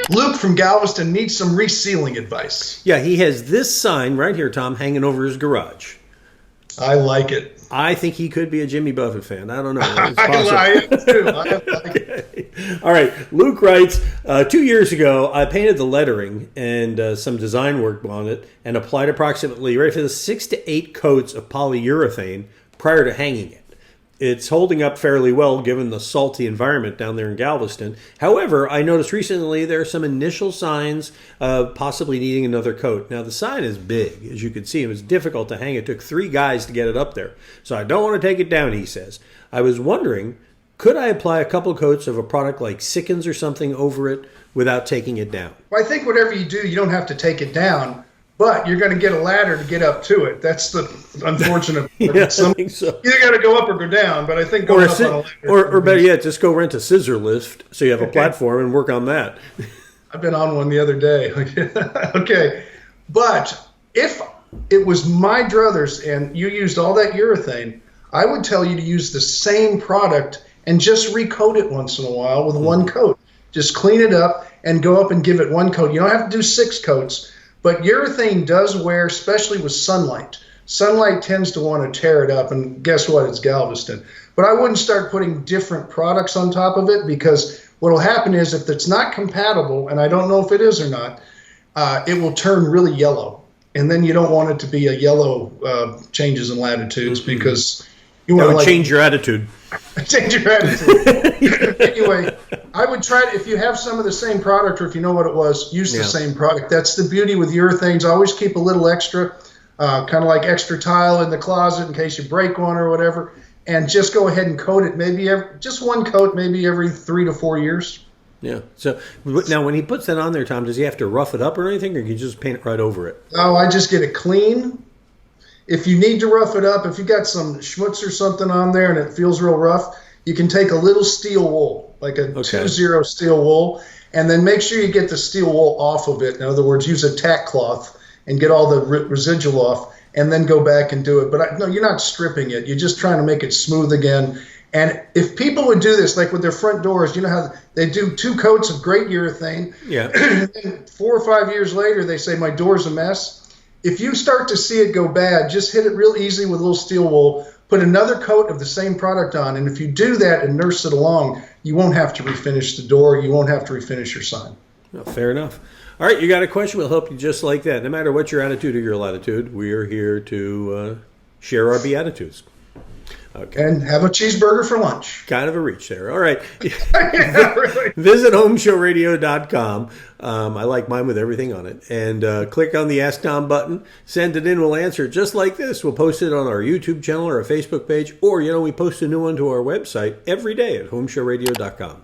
Luke from Galveston needs some resealing advice. Yeah, he has this sign right here, Tom, hanging over his garage. I like it. I think he could be a Jimmy Buffett fan. I don't know. I am too. I like it. All right. Luke writes, 2 years ago, I painted the lettering and some design work on it and applied approximately, right for the 6 to 8 coats of polyurethane prior to hanging it. It's holding up fairly well given the salty environment down there in Galveston. However, I noticed recently there are some initial signs of possibly needing another coat. Now, the sign is big, as you can see. It was difficult to hang. It took 3 guys to get it up there. So I don't want to take it down, he says. I was wondering, could I apply a couple coats of a product like Sikkens or something over it without taking it down? Well, I think whatever you do, you don't have to take it down. But you're going to get a ladder to get up to it. That's the unfortunate part. Yeah, I think so. Either got to go up or go down, but I think going up on a ladder. Or better yet, just go rent a scissor lift so you have a platform and work on that. I've been on one the other day. Okay. But if it was my druthers and you used all that urethane, I would tell you to use the same product and just recoat it once in a while with one coat. Just clean it up and go up and give it one coat. You don't have to do 6 coats. But urethane does wear, especially with sunlight. Sunlight tends to want to tear it up, and guess what? It's Galveston. But I wouldn't start putting different products on top of it, because what will happen is if it's not compatible, and I don't know if it is or not, it will turn really yellow. And then you don't want it to be a yellow changes in latitudes, because you want to change your attitude. Change your attitude. Anyway, I would try to, if you have some of the same product or if you know what it was, use the same product. That's the beauty with urethanes. Always keep a little extra, kind of like extra tile in the closet in case you break one or whatever, and just go ahead and coat it. Maybe just one coat, maybe every 3 to 4 years. Yeah. So now when he puts that on there, Tom, does he have to rough it up or anything, or can you just paint it right over it? No, I just get it clean. If you need to rough it up, if you got some schmutz or something on there and it feels real rough, you can take a little steel wool, like a 2-0 steel wool, and then make sure you get the steel wool off of it. In other words, use a tack cloth and get all the residual off, and then go back and do it. But no, you're not stripping it. You're just trying to make it smooth again. And if people would do this, like with their front doors, you know how they do 2 coats of great urethane. Yeah. And 4 or 5 years later, they say, my door's a mess. If you start to see it go bad, just hit it real easy with a little steel wool, put another coat of the same product on, and if you do that and nurse it along, you won't have to refinish the door, you won't have to refinish your sign. Well, fair enough. All right, you got a question, we'll help you just like that. No matter what your attitude or your latitude, we are here to share our beatitudes. Okay. And have a cheeseburger for lunch. Kind of a reach there. All right. Yeah, really. Visit HomeShowRadio.com. I like mine with everything on it. And click on the Ask Tom button. Send it in. We'll answer it just like this. We'll post it on our YouTube channel or our Facebook page. Or, we post a new one to our website every day at HomeShowRadio.com.